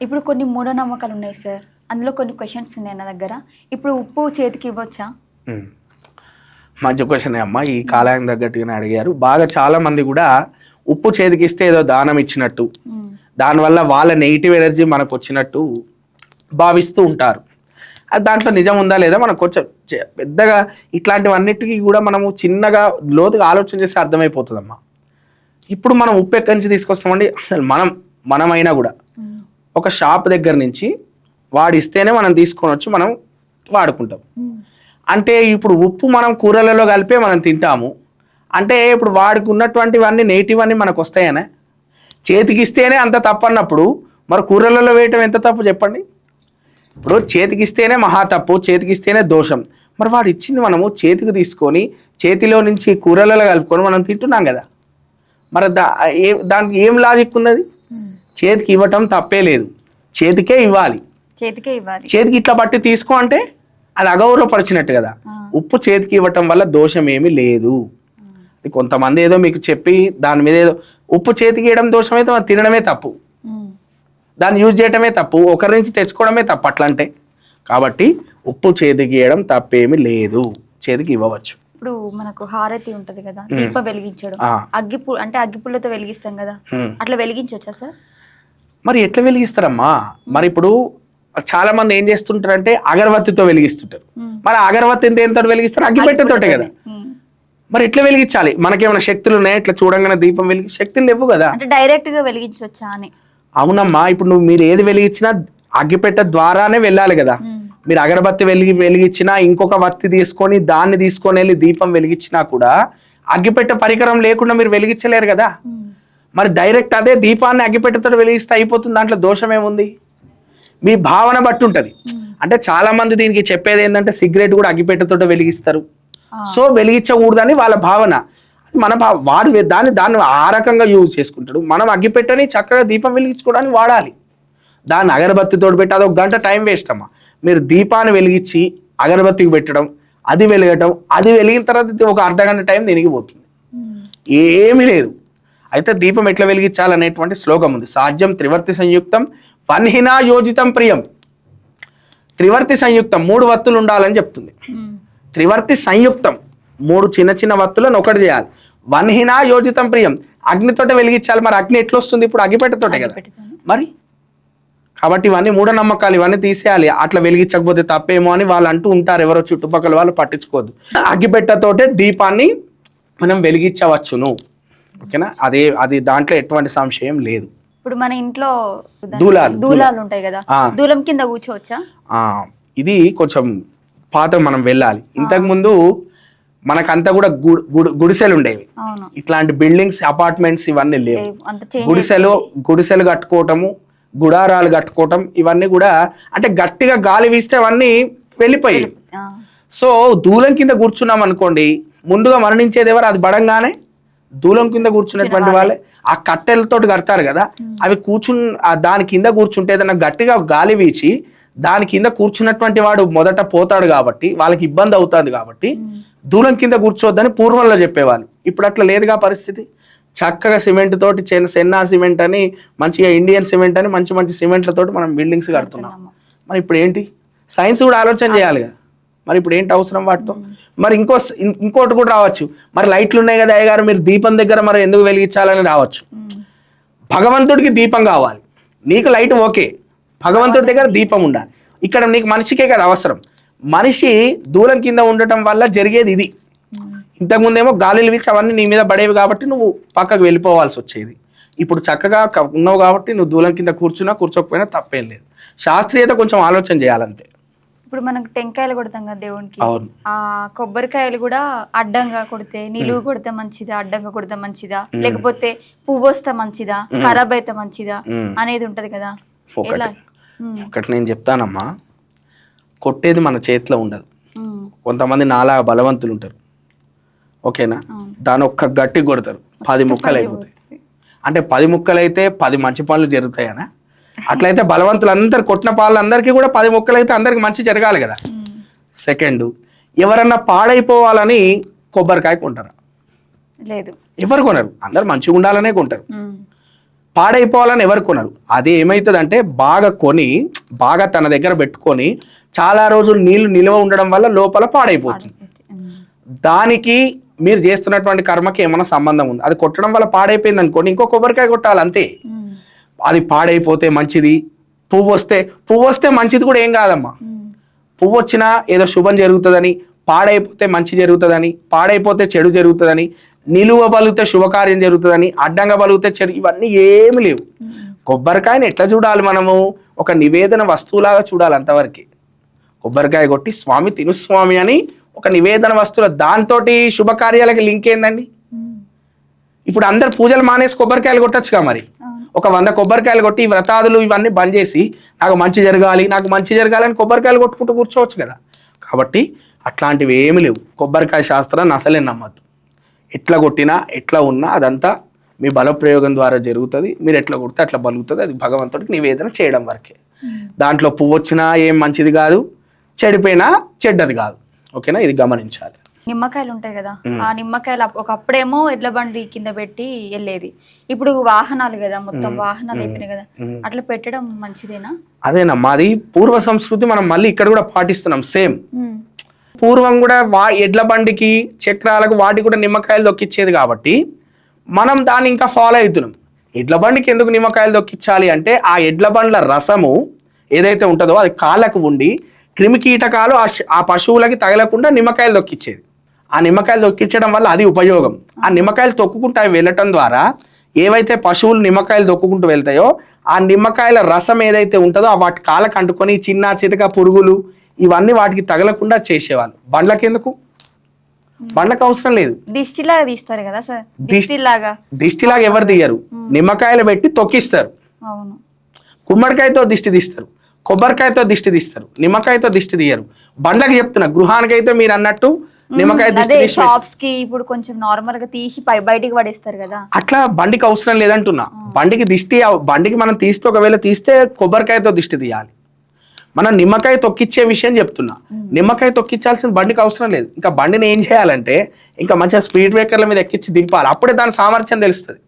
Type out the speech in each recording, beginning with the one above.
ఇప్పుడు కొన్ని మూఢనమ్మకాలు ఉన్నాయి సార్. అందులో కొన్ని క్వశ్చన్స్ ఉన్నాయి నా దగ్గర. ఇప్పుడు ఉప్పు చేతికి ఇవ్వచ్చా? ఉమ్. మంచి క్వశ్చన్ అమ్మ. ఈ కాలానికి తగ్గట్టుగానే అడిగారు. బాగా చాలా మంది కూడా ఉప్పు చేతికిస్తే ఏదో దానం ఇచ్చినట్టు, దానివల్ల వాళ్ళ నెగిటివ్ ఎనర్జీ మనకు వచ్చినట్టు భావిస్తూ ఉంటారు. అది దాంట్లో నిజం ఉందా లేదా మనకు కొంచెం పెద్దగా ఇట్లాంటివన్నిటికీ కూడా మనము చిన్నగా లోతుగా ఆలోచన చేస్తే అర్థమైపోతుందమ్మా. ఇప్పుడు మనం ఉప్పు ఎక్కడి నుంచి తీసుకొస్తామండి? అసలు మనమైనా కూడా ఒక షాప్ దగ్గర నుంచి వాడు ఇస్తేనే మనం తీసుకొని వచ్చి మనం వాడుకుంటాం. అంటే ఇప్పుడు ఉప్పు మనం కూరలలో కలిపే మనం తింటాము. అంటే ఇప్పుడు వాడికి ఉన్నటువంటివన్నీ నెగిటివ్ అన్నీ మనకు వస్తాయనే. చేతికి ఇస్తేనే అంత తప్పు అన్నప్పుడు మరి కూరలలో వేయటం ఎంత తప్పు చెప్పండి? ఇప్పుడు చేతికిస్తేనే మహా తప్పు, చేతికిస్తేనే దోషం. మరి వాడు ఇచ్చింది మనము చేతికి తీసుకొని చేతిలో నుంచి కూరలలో కలుపుకొని మనం తింటున్నాం కదా. మరి దానికి ఏం లాజిక్ ఉన్నది? చేతికి ఇవ్వటం తప్పే లేదు, చేతికే ఇవ్వాలి. చేతికి ఇట్లా బట్టి తీసుకో అంటే అది అగౌరవపరిచినట్టు కదా. ఉప్పు చేతికి ఇవ్వటం వల్ల దోషం ఏమీ లేదు. కొంతమంది ఏదో మీకు చెప్పి దాని మీద ఏదో ఉప్పు చేతికి ఇవ్వడం దోషం అయితే మనం తినడమే తప్పు, దాన్ని యూజ్ చేయడమే తప్పు, ఒకరి నుంచి తెచ్చుకోవడమే తప్పు అట్లా అంటే. కాబట్టి ఉప్పు చేతికి ఇవ్వడం తప్పేమీ లేదు, చేతికి ఇవ్వవచ్చు. ఇప్పుడు మనకు హారతి ఉంటది కదా, దీపం వెలిగించడం, అంటే అగ్గిపుల్లతో వెలిగిస్తాం కదా, అట్లా వెలిగించవచ్చా సార్? మరి ఎట్లా వెలిగిస్తారమ్మా? మరి ఇప్పుడు చాలా మంది ఏం చేస్తుంటారంటే అగరవత్తితో వెలిగిస్తుంటారు. మరి అగరవత్తి దేనితో వెలిగిస్తారు? అగ్గిపెట్టెతోటే కదా. మరి ఎట్లా వెలిగించాలి? మనకేమైనా శక్తులు ఉన్నాయా? ఇట్లా చూడంగానే దీపం వెలిగి శక్తులు లేవు కదా. అంటే డైరెక్ట్ గా వెలిగించవచ్చా అని? అవునమ్మా. ఇప్పుడు మీరు ఏది వెలిగించినా అగ్గిపెట్టె ద్వారానే వెళ్ళాలి కదా. మీరు అగరబత్తి వెలిగించినా, ఇంకొక వత్తి తీసుకొని దాన్ని తీసుకొని వెళ్ళి దీపం వెలిగించినా కూడా అగ్గిపెట్టె పరికరం లేకుండా మీరు వెలిగించలేరు కదా. మరి డైరెక్ట్ అదే దీపాన్ని అగ్గిపెట్టెతో వెలిగిస్తే అయిపోతుంది, దాంట్లో దోషం ఏముంది? మీ భావన బట్టి ఉంటుంది. అంటే చాలా మంది దీనికి చెప్పేది ఏంటంటే సిగరెట్ కూడా అగ్గిపెట్టెతో వెలిగిస్తారు, సో వెలిగించకూడదని వాళ్ళ భావన. మన వాడు దాన్ని ఆ రకంగా యూజ్ చేసుకుంటాడు. మనం అగ్గిపెట్టని చక్కగా దీపం వెలిగించుకోవడానికి వాడాలి. దాన్ని అగరబత్తితో పెట్టి అదొక గంట టైం వేస్ట్ అమ్మా. మీరు దీపాన్ని వెలిగించి అగరబత్తికి పెట్టడం, అది వెలగటం, అది వెలిగిన తర్వాత ఒక అర్ధగంట టైం దీనికి పోతుంది, ఏమీ లేదు. అయితే దీపం ఎట్లా వెలిగించాలనేటువంటి శ్లోకం ఉంది. సాధ్యం త్రివర్తి సంయుక్తం వన్హినా యోజితం ప్రియం. త్రివర్తి సంయుక్తం 3 వత్తులు ఉండాలని చెప్తుంది. త్రివర్తి సంయుక్తం 3 చిన్న చిన్న వత్తులను ఒకటి చేయాలి. వన్హినా యోజితం ప్రియం, అగ్నితోటే వెలిగించాలి. మరి అగ్ని ఎట్లా వస్తుంది? ఇప్పుడు అగ్గిపెట్టతోటే కదా. మరి కాబట్టి ఇవన్నీ మూఢనమ్మకాలు, ఇవన్నీ తీసేయాలి. అట్లా వెలిగించకపోతే తప్పేమో అని వాళ్ళు అంటూ ఉంటారు, ఎవరో చుట్టుపక్కల వాళ్ళు పట్టించుకోవద్దు. అగ్గిపెట్టతోటే దీపాన్ని మనం వెలిగించవచ్చును, ఓకేనా? అది దాంట్లో ఎటువంటి సంశయం లేదు. ఇప్పుడు మన ఇంట్లో దూలాలు ఉంటాయి కదా, దూలం కింద కూర్చోవచ్చా? ఇది కొంచెం పాత మనం వెళ్ళాలి. ఇంతకు ముందు మనకంతా కూడా గుడిసెలు ఉండేవి. ఇట్లాంటి బిల్డింగ్స్, అపార్ట్మెంట్స్ ఇవన్నీ లేవు. గుడిసెలు కట్టుకోవటము, గుడారాలు కట్టుకోవటం, ఇవన్నీ కూడా అంటే గట్టిగా గాలి వీస్తే అవన్నీ వెళ్ళిపోయాయి. సో దూలం కింద కూర్చున్నాం అనుకోండి, ముందుగా మరణించేది ఎవరు? అది బడంగానే దూలం కింద కూర్చున్నటువంటి వాళ్ళే. ఆ కట్టెలతో కడతారు కదా, అవి దాని కింద కూర్చుంటే ఏదైనా గట్టిగా గాలి వీచి దాని కింద కూర్చున్నటువంటి వాడు మొదట పోతాడు కాబట్టి వాళ్ళకి ఇబ్బంది అవుతుంది. కాబట్టి దూలం కింద కూర్చోవద్దని పూర్వంలో చెప్పేవాళ్ళు. ఇప్పుడు అట్లా లేదుగా పరిస్థితి. చక్కగా సిమెంట్ తోటి, సెన్నా సిమెంట్ అని, మంచిగా ఇండియన్ సిమెంట్ అని, మంచి మంచి సిమెంట్లతోటి మనం బిల్డింగ్స్ కడుతున్నాం. మరి ఇప్పుడు ఏంటి? సైన్స్ కూడా ఆలోచన చేయాలి కదా. మరి ఇప్పుడు ఏంటి అవసరం వాటితో? మరి ఇంకోటి కూడా రావచ్చు. మరి లైట్లు ఉన్నాయి కదా అయ్యగారు, మీరు దీపం దగ్గర మరి ఎందుకు వెలిగించాలని రావచ్చు. భగవంతుడికి దీపం కావాలి, నీకు లైట్ ఓకే, భగవంతుడి దగ్గర దీపం ఉండాలి. ఇక్కడ నీకు మనిషికే కదా అవసరం. మనిషి దూరం కింద ఉండటం వల్ల జరిగేది ఇది. ఇంతకుముందేమో గాలిలు వీల్చి అవన్నీ నీ మీద పడేవి కాబట్టి నువ్వు పక్కకు వెళ్ళిపోవాల్సి వచ్చేది. ఇప్పుడు చక్కగా ఉన్నావు కాబట్టి నువ్వు దూరం కింద కూర్చోకపోయినా తప్పేం లేదు. శాస్త్రీయత కొంచెం ఆలోచన చేయాలంతే. ఇప్పుడు మనకు టెంకాయలు కొడతాం కదా దేవునికి, ఆ కొబ్బరికాయలు కూడా అడ్డంగా కొడితే, నిలువు కొడితే మంచిదా, అడ్డంగా కొడితే మంచిదా, లేకపోతే పువ్వు వస్తే మంచిదా, ఖరాబ్ అయితే మంచిదా అనేది ఉంటది కదా. ఒకటి నేను చెప్తానమ్మా, కొట్టేది మన చేతిలో ఉండదు. కొంతమంది నాలా బలవంతులు ఉంటారు, ఓకేనా? దాని ఒక్క గట్టి కొడతారు, 10 ముక్కలు అయిపోతాయి. అంటే 10 ముక్కలు అయితే 10 మంచి పనులు జరుగుతాయనా? అట్లయితే బలవంతులందరూ కొట్టిన వాళ్ళందరికీ కూడా 10 ముక్కలు అయితే అందరికి మంచి జరగాలి కదా. సెకండ్, ఎవరన్నా పాడైపోవాలని కొబ్బరికాయ కొంటారా? లేదు, ఎవరు కొనరు, అందరు మంచిగా ఉండాలనే కొంటారు. పాడైపోవాలని ఎవరు కొనరు. అది ఏమవుతుందంటే బాగా కొని బాగా తన దగ్గర పెట్టుకొని చాలా రోజులు నీళ్లు నిల్వ ఉండడం వల్ల లోపల పాడైపోతుంది. దానికి మీరు చేస్తున్నటువంటి కర్మకి ఏమైనా సంబంధం ఉంది. అది కొట్టడం వల్ల పాడైపోయింది అనుకోండి, ఇంకో కొబ్బరికాయ కొట్టాలి అంతే. అది పాడైపోతే మంచిది, పువ్వు వస్తే మంచిది కూడా ఏం కాదమ్మా. పువ్వు వచ్చినా ఏదో శుభం జరుగుతుందని, పాడైపోతే మంచి జరుగుతుందని, పాడైపోతే చెడు జరుగుతుందని, నిలువ బలిగితే శుభకార్యం జరుగుతుందని, అడ్డంగా బలిగితే చెడు, ఇవన్నీ ఏమి లేవు. కొబ్బరికాయని ఎట్లా చూడాలి మనము? ఒక నివేదన వస్తువులాగా చూడాలి అంతవరకు. కొబ్బరికాయ కొట్టి స్వామి తిను స్వామి అని ఒక నివేదన వస్తువుల, దాంతో శుభకార్యాలకి లింక్ ఏందండి? ఇప్పుడు అందరు పూజలు మానేసి కొబ్బరికాయలు కొట్టచ్చుగా. మరి ఒక 100 కొబ్బరికాయలు కొట్టి ఈ వ్రతాదులు ఇవన్నీ బంద్ చేసి నాకు మంచి జరగాలి అని కొబ్బరికాయలు కొట్టుకుంటూ కూర్చోవచ్చు కదా. కాబట్టి అట్లాంటివి ఏమి లేవు. కొబ్బరికాయ శాస్త్రాన్ని అసలే నమ్మద్దు. ఎట్లా కొట్టినా ఎట్లా ఉన్నా అదంతా మీ బలప్రయోగం ద్వారా జరుగుతుంది. మీరు ఎట్లా కొడితే అట్లా బలుగుతుంది. అది భగవంతుడికి నివేదన చేయడం వరకే. దాంట్లో పువ్వు వచ్చినా ఏం మంచిది కాదు, చెడిపోయినా చెడ్డది కాదు. ఓకేనా? ఇది గమనించాలి. నిమ్మకాయలు ఉంటాయి కదా, ఆ నిమ్మకాయలు ఒకప్పుడేమో ఎడ్ల బండి కింద పెట్టి వెళ్ళేది, ఇప్పుడు వాహనాలు కదా, మొత్తం వాహనాలు అయిపోయినాయి కదా, అట్లా పెట్టడం మంచిదేనా? అదేనా మాది పూర్వ సంస్కృతి, మనం మళ్ళీ ఇక్కడ కూడా పాటిస్తున్నాం సేమ్. పూర్వం కూడా ఎడ్ల బండికి చక్రాలకు వాటి కూడా నిమ్మకాయలు దొక్కిచ్చేది కాబట్టి మనం దాన్ని ఇంకా ఫాలో అవుతున్నాం. ఎడ్ల బండికి ఎందుకు నిమ్మకాయలు దొక్కించాలి అంటే ఆ ఎడ్ల బండ్ల రసము ఏదైతే ఉంటుందో అది కాళ్ళకు ఉండి క్రిమి కీటకాలు ఆ పశువులకి తగలకుండా నిమ్మకాయలు దొక్కిచ్చేది. ఆ నిమ్మకాయలు తొక్కించడం వల్ల అది ఉపయోగం. ఆ నిమ్మకాయలు తొక్కుకుంటూ వెళ్ళటం ద్వారా ఏవైతే పశువులు నిమ్మకాయలు తొక్కుకుంటూ వెళ్తాయో ఆ నిమ్మకాయల రసం ఏదైతే ఉంటుందో వాటి కాళ్ళకు అంటుకొని చిన్న చితక పురుగులు ఇవన్నీ వాటికి తగలకుండా చేసేవాళ్ళు. బండ్లకి ఎందుకు? బండ్లకు అవసరం లేదు. దిష్టిలాగా తీస్తారు కదా సార్. దిష్టిలాగా ఎవరు తీయరు, నిమ్మకాయలు పెట్టి తొక్కిస్తారు. అవును. గుమ్మడికాయతో దిష్టి తీస్తారు, కొబ్బరికాయతో దిష్టి తీస్తారు, నిమ్మకాయతో దిష్టి తీయరు. బండ్లకి చెప్తున్నా. గృహానికైతే మీరు అన్నట్టు నిమ్మకాయ షాప్స్ కి ఇప్పుడు కొంచెం నార్మల్ గా తీసి బయటికి పడేస్తారు కదా, అట్లా బండికి అవసరం లేదంటున్నా. బండికి మనం తీస్తే ఒకవేళ తీస్తే కొబ్బరికాయతో దిష్టి తీయాలి. మనం నిమ్మకాయ తొక్కిచ్చే విషయం చెప్తున్నా. నిమ్మకాయ తొక్కించాల్సిన బండికి అవసరం లేదు. ఇంకా బండిని ఏం చేయాలంటే ఇంకా మంచిగా స్పీడ్ బ్రేకర్ల మీద ఎక్కించి దింపాలి. అప్పుడే దాని సామర్థ్యం తెలుస్తుంది.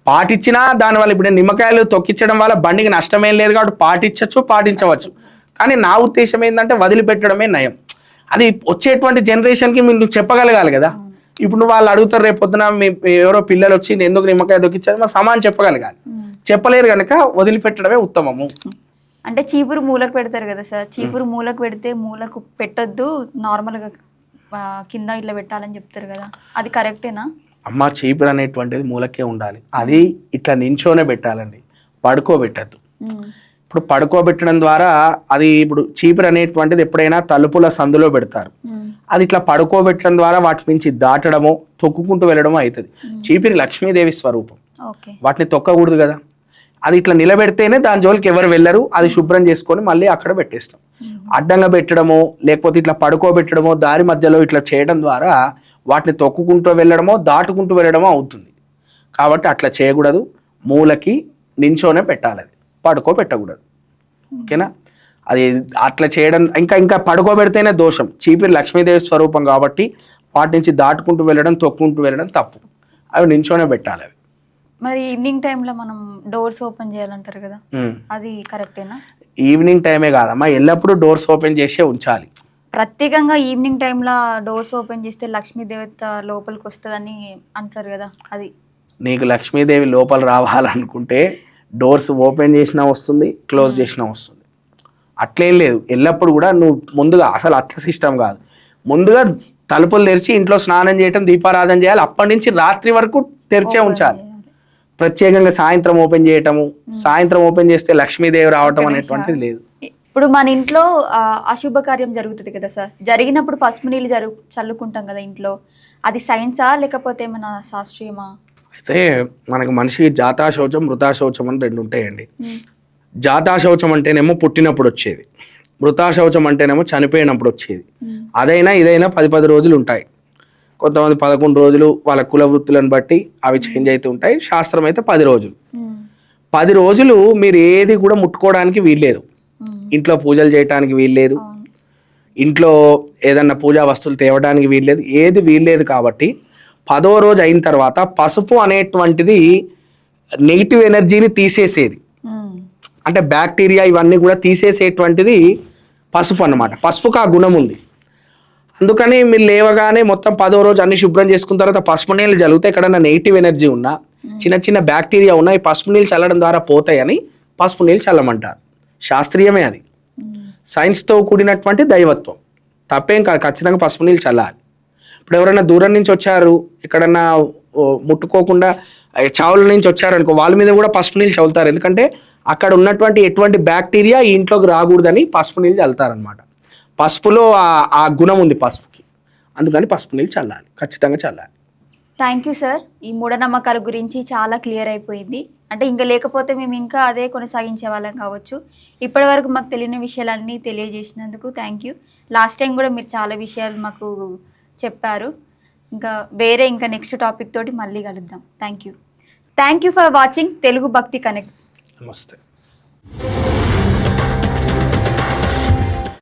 పాటించినా దానివల్ల ఇప్పుడు నిమ్మకాయలు తొక్కించడం వల్ల బండికి నష్టమేం లేదు కాబట్టి పాటించవచ్చు. కానీ నా ఉద్దేశం ఏంటంటే వదిలిపెట్టడమే నయం. అది వచ్చేటువంటి జనరేషన్కి మీరు చెప్పగలగాలి కదా. ఇప్పుడు నువ్వు వాళ్ళు అడుగుతారు రేపు పొద్దున మీ ఎవరో పిల్లలు వచ్చి ఎందుకు నిమ్మకాయ దొక్కించారు, మా సమానం చెప్పగలగాలి. చెప్పలేరు కనుక వదిలిపెట్టడమే ఉత్తమము. అంటే చీపురు మూలకు పెడతారు కదా సార్, చీపురు మూలకు పెడితే మూలకు పెట్టొద్దు, నార్మల్గా కింద ఇట్లా పెట్టాలని చెప్తారు కదా, అది కరెక్టేనా? అమ్మ, చీపురు అనేటువంటిది మూలకే ఉండాలి. అది ఇట్లా నించోనే పెట్టాలండి, పడుకోబెట్టద్దు. ఇప్పుడు పడుకోబెట్టడం ద్వారా అది ఇప్పుడు చీపురు అనేటువంటిది ఎప్పుడైనా తలుపుల సందులో పెడతారు. అది ఇట్లా పడుకోబెట్టడం ద్వారా వాటి నుంచి దాటడమో తొక్కుకుంటూ వెళ్ళడమో అవుతుంది. చీపురు లక్ష్మీదేవి స్వరూపం, వాటిని తొక్కకూడదు కదా. అది ఇట్లా నిలబెడితేనే దాని జోలికి ఎవరు వెళ్ళరు. అది శుభ్రం చేసుకొని మళ్ళీ అక్కడ పెట్టేస్తాం. అడ్డంగా పెట్టడమో లేకపోతే ఇట్లా పడుకోబెట్టడమో దారి మధ్యలో ఇట్లా చేయడం ద్వారా వాటిని తొక్కుకుంటూ వెళ్ళడమో దాటుకుంటూ వెళ్ళడమో అవుతుంది. కాబట్టి అట్లా చేయకూడదు. మూలకి నించోనే పెట్టాలి, అది పడుకోబెట్టకూడదు. ఓకేనా? అది అట్లా చేయడం ఇంకా పడుకోబెడితేనే దోషం. చీపిరి లక్ష్మీదేవి స్వరూపం కాబట్టి వాటి నుంచి దాటుకుంటూ వెళ్ళడం తొక్కుంటూ వెళ్ళడం తప్పు. అవి నించోనే పెట్టాలి. అవి మరి ఈవినింగ్ టైంలో మనం డోర్స్ ఓపెన్ చేయాలంటారు కదా, అది కరెక్టేనా? ఈవినింగ్ టైమే కాదమ్మా, ఎల్లప్పుడూ డోర్స్ ఓపెన్ చేసే ఉంచాలి. ప్రత్యేకంగా ఈవినింగ్ టైంలో డోర్స్ ఓపెన్ చేస్తే లక్ష్మీదేవత లోపలికి వస్తుందని అంటారు కదా, అది నీకు లక్ష్మీదేవి లోపల రావాలనుకుంటే డోర్స్ ఓపెన్ చేసినా వస్తుంది, క్లోజ్ చేసినా వస్తుంది. అట్లేం లేదు. ఎల్లప్పుడు కూడా నువ్వు ముందుగా అసలు అట్ల సిస్టమ్ కాదు. ముందుగా తలుపులు తెరిచి ఇంట్లో స్నానం చేయటం, దీపారాధన చేయాలి. అప్పటి నుంచి రాత్రి వరకు తెరిచే ఉంచాలి. ప్రత్యేకంగా సాయంత్రం ఓపెన్ చేయటము, సాయంత్రం ఓపెన్ చేస్తే లక్ష్మీదేవి రావటం అనేటువంటిది లేదు. ఇప్పుడు మన ఇంట్లో అశుభ కార్యం జరుగుతుంది కదా సార్, జరిగినప్పుడు పసుపు నీళ్ళు చల్లుకుంటాం కదా ఇంట్లో, అది సైన్సా లేకపోతే మన శాస్త్రీయమా? అయితే మనకు మనిషికి జాతాశౌచం మృతాశౌచం అని 2 ఉంటాయండి. జాతాశౌచం అంటేనేమో పుట్టినప్పుడు వచ్చేది, మృతాశౌచం అంటేనేమో చనిపోయినప్పుడు వచ్చేది. అదైనా ఇదైనా 10 రోజులు ఉంటాయి. కొంతమంది 11 రోజులు వాళ్ళ కుల వృత్తులను బట్టి అవి చేంజ్ అవుతూ ఉంటాయి. శాస్త్రం అయితే 10 రోజులు. 10 రోజులు మీరు ఏది కూడా ముట్టుకోవడానికి వీల్లేదు. ఇంట్లో పూజలు చేయడానికి వీల్లేదు, ఇంట్లో ఏదన్నా పూజా వస్తువులు తేవడానికి వీల్లేదు, ఏది వీల్లేదు. కాబట్టి 10వ రోజు అయిన తర్వాత పసుపు అనేటువంటిది నెగిటివ్ ఎనర్జీని తీసేసేది, అంటే బ్యాక్టీరియా ఇవన్నీ కూడా తీసేసేటువంటిది పసుపు అన్నమాట. పసుపుకు ఆ గుణం ఉంది. అందుకని మీరు లేవగానే మొత్తం 10వ రోజు అన్ని శుభ్రం చేసుకున్న తర్వాత పసుపు నీళ్ళు చల్లితే ఎక్కడన్నా నెగిటివ్ ఎనర్జీ ఉన్నా, చిన్న చిన్న బ్యాక్టీరియా ఉన్నా ఈ పసుపు నీళ్ళు చల్లడం ద్వారా పోతాయని పసుపు నీళ్ళు చల్లమంటారు. శాస్త్రీయమే అది, సైన్స్తో కూడినటువంటి దైవత్వం. తప్పేం కాదు, ఖచ్చితంగా పసుపు నీళ్ళు చల్లాలి. ఇప్పుడు ఎవరైనా దూరం నుంచి వచ్చారు, ఎక్కడన్నా ముట్టుకోకుండా చావుల నుంచి వచ్చారనుకో, వాళ్ళ మీద కూడా పసుపు నీళ్ళు చల్లుతారు. ఎందుకంటే అక్కడ ఉన్నటువంటి ఎటువంటి బ్యాక్టీరియా ఈ ఇంట్లోకి రాకూడదని పసుపు నీళ్ళు చల్లుతారనమాట. పసుపులో ఆ గుణం ఉంది పసుపుకి, అందుకని పసుపు నీళ్ళు చల్లాలి, ఖచ్చితంగా చల్లాలి. Thank you sir. ఈ మూఢనమ్మకాల గురించి చాలా క్లియర్ అయిపోయింది. అంటే ఇంకా లేకపోతే మేము ఇంకా అదే కొనసాగించే వాళ్ళం కావచ్చు. ఇప్పటి వరకు మాకు తెలియని విషయాలన్నీ తెలియజేసినందుకు థ్యాంక్ యూ. లాస్ట్ టైం కూడా మీరు చాలా విషయాలు మాకు చెప్పారు. ఇంకా నెక్స్ట్ టాపిక్ తోటి మళ్ళీ కలుద్దాం. Thank you for watching Telugu భక్తి కనెక్ట్స్. నమస్తే.